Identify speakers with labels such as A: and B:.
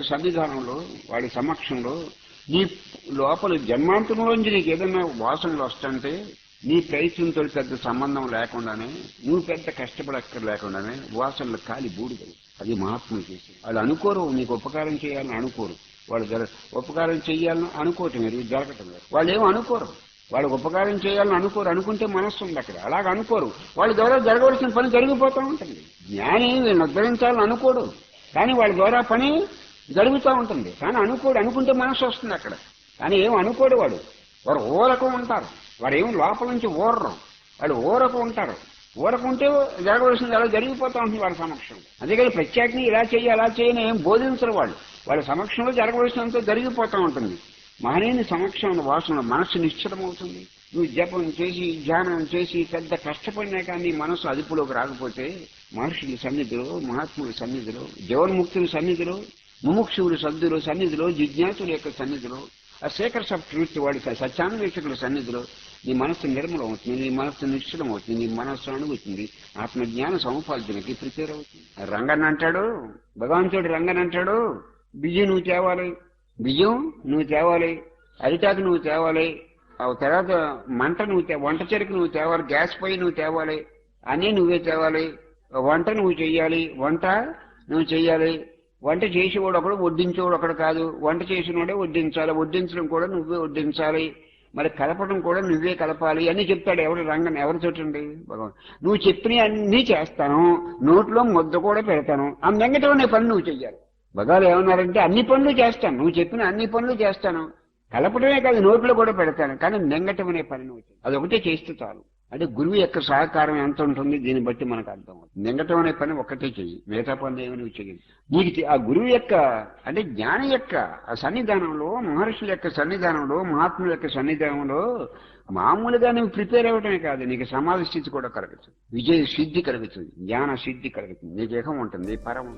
A: సన్నిధానంలో వాడి సమక్షంలో నీ లోపల జన్మాంతంలోంచి నీకు ఏదైనా వాసనలు వస్తుంటే నీ ప్రయత్నంతో పెద్ద సంబంధం లేకుండానే నువ్వు పెద్ద కష్టపడక్కర్ లేకుండానే వాసనలు కాలి బూడిదలు. అది మహాత్ములు చేసి వాళ్ళు అనుకోరు నీకు ఉపకారం చేయాలని అనుకోరు. వాళ్ళు ఉపకారం చేయాలని అనుకోవటం లేదు, జరగటం లేదు. వాళ్ళు ఏమో అనుకోరు, వాళ్ళకి ఉపకారం చేయాలని అనుకోరు. అనుకుంటే మనస్సు ఉంది అక్కడ, అలాగ అనుకోరు. వాళ్ళ ద్వారా జరగవలసిన పని జరిగిపోతూ ఉంటుంది. జ్ఞాని వీళ్ళని ఉద్ధరించాలని అనుకోడు, కానీ వాళ్ళ ద్వారా పని జరుగుతూ ఉంటుంది. కానీ అనుకోడు, అనుకుంటే మనసు వస్తుంది అక్కడ. కానీ ఏం అనుకోడు వాడు. వారు ఊరకం ఉంటారు, వారు ఏం లోపల నుంచి ఊరరు, వాళ్ళు ఊరకు ఉంటారు. ఊరకుంటే జరగవలసింది అలా జరిగిపోతూ ఉంటుంది వాళ్ళ సమక్షంలో. అందుకని ప్రత్యేకంగా ఇలా చేయి అలా చేయని ఏం బోధించరు వాళ్ళు. వాళ్ళ సమక్షంలో జరగవలసినంత జరిగిపోతూ ఉంటుంది. మహనీయుని సమక్షంలో వాసన మనస్సు నిశ్చలమవుతుంది. నువ్వు జపం చేసి ధ్యానం చేసి పెద్ద కష్టపడినా కానీ మనస్సు అదుపులోకి రాకపోతే మహర్షుల సన్నిధిలో, మహాత్ముల సన్నిధిలో, జీవన్ముక్తుల సన్నిధిలో, ముముక్షువుల సన్నిధిలో, జిజ్ఞాసుల యొక్క సన్నిధిలో, ఆ సేకర్స్ ఆఫ్ ట్రూత్ వాడి సత్యాన్వేషకుల సన్నిధిలో నీ మనస్సు నిర్మలం అవుతుంది, నీ మనస్సు నిశ్చలం అవుతుంది, నీ మనస్సు అణుగుతుంది, ఆత్మజ్ఞాన సముపార్జనకి ప్రిపేర్ అవుతుంది. రంగన్ అంటాడు, భగవంతుడు రంగన్ అంటాడు, బియ్యం నువ్వు తేవాలి, బియ్యం నువ్వు తేవాలి, అరిటాకు నువ్వు తేవాలి, ఆ తర్వాత మంట నువ్వు వంట చెరుకు నువ్వు తేవాలి, గ్యాస్ పొయ్యి నువ్వు తేవాలి, అన్నీ నువ్వే తేవాలి, వంట నువ్వు చెయ్యాలి, వంట నువ్వు చెయ్యాలి. వంట చేసేవాడు ఒకడు, వడ్డించేవాడు ఒకడు కాదు. వంట చేసినవాడే వడ్డించాలి, వడ్డించడం కూడా నువ్వే వడ్డించాలి, మరి కలపడం కూడా నువ్వే కలపాలి అని చెప్తాడు. ఎవరు రంగన్ ఎవరు చూడండి భగవాన్. నువ్వు చెప్పినవి అన్నీ చేస్తాను, నోట్లో ముద్ద కూడా పెడతాను, ఆ మిగతా అనే పని నువ్వు చెయ్యాలి. భగవాన్ ఏమన్నారంటే అన్ని పనులు చేస్తాను, నువ్వు చెప్పిన అన్ని పనులు చేస్తాను, కలపడమే కాదు నోట్లో కూడా పెడతాను, కానీ మింగటం అనే పని నువ్వు అదొకటే చేస్తే చాలు. అంటే గురువు యొక్క సహకారం ఎంత ఉంటుంది దీన్ని బట్టి మనకు అర్థం అవుతుంది. మింగటం అనే పని ఒక్కటే చెయ్యి, మిగతా పనులు ఏమి నువ్వు చెయ్యి. నీకు ఆ గురువు యొక్క అంటే జ్ఞాని యొక్క ఆ సన్నిధానంలో, మహర్షుల యొక్క సన్నిధానంలో, మహాత్ముల యొక్క సన్నిధానంలో మామూలుగా నువ్వు ప్రిపేర్ అవ్వటమే కాదు, నీకు సమాధి స్థితి కూడా కలుగుతుంది, విజయ సిద్ధి కలుగుతుంది, జ్ఞాన సిద్ధి కలుగుతుంది, నీకు ఏకం ఉంటుంది, పరం.